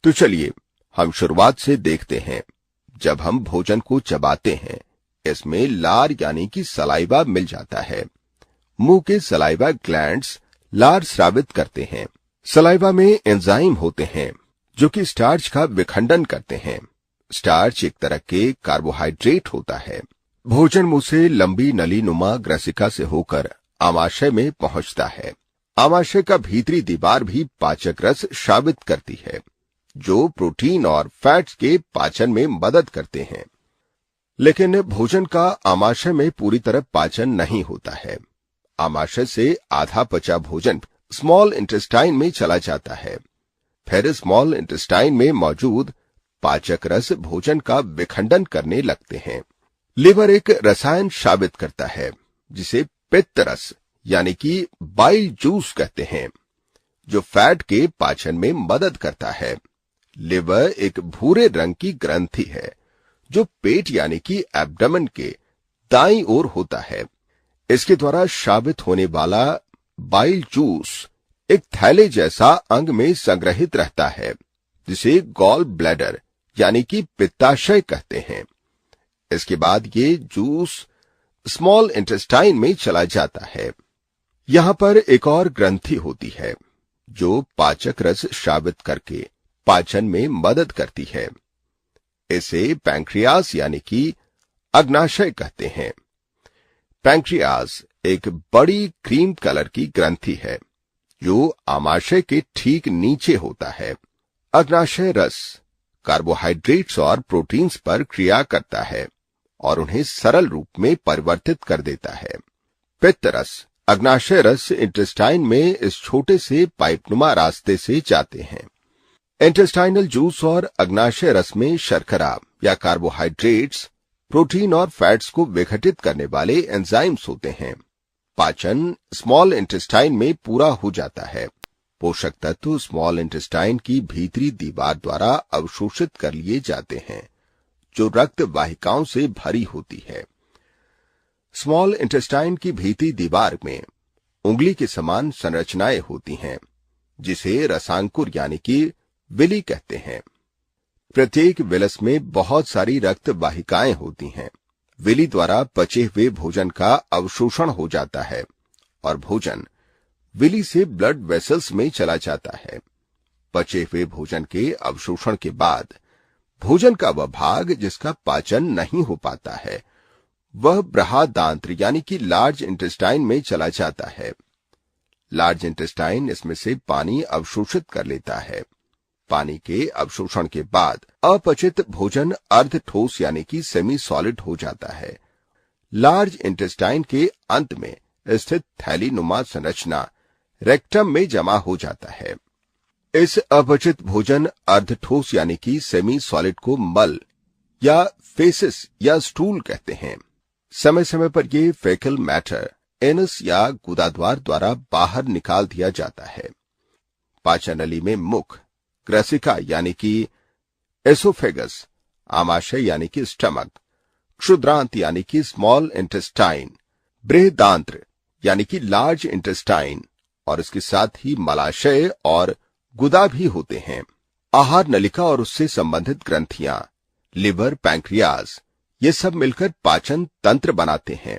तो चलिए हम शुरुआत से देखते हैं। जब हम भोजन को चबाते हैं, इसमें लार यानी कि सलाइवा मिल जाता है। मुंह के सलाइवा ग्लैंड्स लार स्रावित करते हैं। सलाइवा में एंजाइम होते हैं जो कि स्टार्च का विखंडन करते हैं। स्टार्च एक तरह के कार्बोहाइड्रेट होता है। भोजन मुंह से लंबी नली नुमा ग्रसिका से होकर आमाशय में पहुंचता है। आमाशय का भीतरी दीवार भी पाचक रस स्रावित करती है, जो प्रोटीन और फैट्स के पाचन में मदद करते हैं। लेकिन भोजन का आमाशय में पूरी तरह पाचन नहीं होता है। आमाशय से आधा पचा भोजन स्मॉल इंटेस्टाइन में चला जाता है। फिर स्मॉल इंटेस्टाइन में मौजूद पाचक रस भोजन का विखंडन करने लगते हैं। लिवर एक रसायन स्रावित करता है जिसे पित्त रस यानी कि बाइल जूस कहते हैं, जो फैट के पाचन में मदद करता है। लिवर एक भूरे रंग की ग्रंथि है जो पेट यानी कि एब्डोमेन के दाईं ओर होता है। इसके द्वारा स्रावित होने वाला बाइल जूस एक थैले जैसा अंग में संग्रहित रहता है, जिसे गॉल ब्लैडर यानी कि पित्ताशय कहते हैं। इसके बाद ये जूस स्मॉल इंटेस्टाइन में चला जाता है। यहां पर एक और ग्रंथि होती है जो पाचक रस स्रावित करके पाचन में मदद करती है। इसे पैंक्रियास यानी कि अग्नाशय कहते हैं। पैंक्रियास एक बड़ी क्रीम कलर की ग्रंथि है जो आमाशय के ठीक नीचे होता है। अग्नाशय रस कार्बोहाइड्रेट्स और प्रोटीन्स पर क्रिया करता है और उन्हें सरल रूप में परिवर्तित कर देता है। पित्त रस अग्नाशय रस इंटेस्टाइन में इस छोटे से पाइपनुमा रास्ते से जाते हैं। इंटेस्टाइनल जूस और अग्नाशय रस में शर्करा या कार्बोहाइड्रेट्स, प्रोटीन और फैट्स को विघटित करने वाले एंजाइम्स होते हैं। पाचन स्मॉल इंटेस्टाइन में पूरा हो जाता है। पोषक तत्व स्मॉल इंटेस्टाइन की भीतरी दीवार द्वारा अवशोषित कर लिए जाते हैं, जो रक्त वाहिकाओं से भरी होती है। स्मॉल इंटेस्टाइन की भीतरी दीवार में उंगली के समान संरचनाएं होती हैं, जिसे रसांकुर यानी कि विली कहते हैं। प्रत्येक विलस में बहुत सारी रक्त वाहिकाएं होती हैं। विली द्वारा पचे हुए भोजन का अवशोषण हो जाता है और भोजन विली से ब्लड वेसल्स में चला जाता है। पचे हुए भोजन के अवशोषण के बाद भोजन का वह भाग जिसका पाचन नहीं हो पाता है, वह बृहदांत्र यानी कि लार्ज इंटेस्टाइन में चला जाता है। लार्ज इंटेस्टाइन इसमें से पानी अवशोषित कर लेता है। पानी के अवशोषण के बाद अपचित भोजन अर्ध ठोस यानी कि सेमी सॉलिड हो जाता है। लार्ज इंटेस्टाइन के अंत में स्थित थैली नुमा संरचना रेक्टम में जमा हो जाता है। इस अपचित भोजन अर्ध ठोस यानी कि सेमी सॉलिड को मल या फेसिस या स्टूल कहते हैं। समय समय पर ये फेकल मैटर एनस या गुदाद्वार द्वारा बाहर निकाल दिया जाता है। पाचन नली में मुख, ग्रसिका यानी कि एसोफेगस, आमाशय यानी कि स्टमक, क्षुद्रांत यानी कि स्मॉल इंटेस्टाइन, बृहदांत्र यानी कि लार्ज इंटेस्टाइन और इसके साथ ही मलाशय और गुदा भी होते हैं। आहार नलिका और उससे संबंधित ग्रंथियां, लिवर, पैंक्रियाज, ये सब मिलकर पाचन तंत्र बनाते हैं।